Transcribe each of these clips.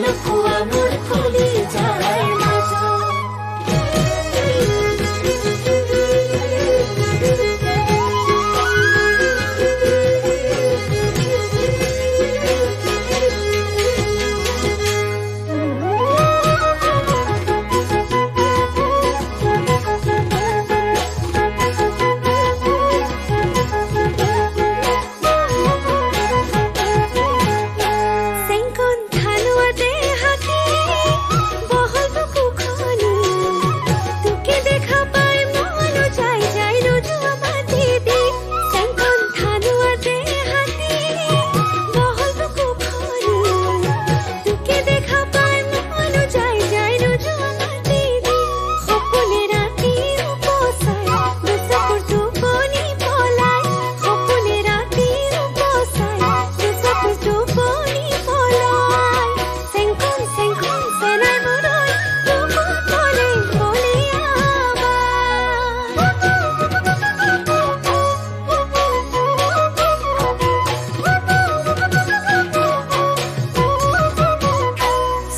নুপুৱা মোৰ খুলি যায় মাজত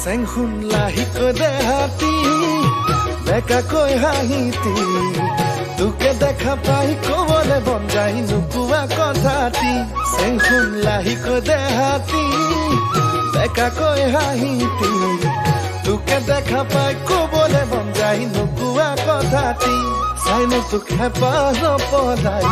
চেংখুন লাহিকৈ দেহাতি বেকাকৈ হাঁহিতি তোকে দেখা পাই কবলে মন যায় নুপুৱা কথাটি চেংখুন লাহিকৈ দেহাতি বেকাকৈ হাঁহিতি তোকে দেখা পাই কবলে মন যায় নুপুৱা কথাটি চাইনো তোক হেঁপাহ নপলাই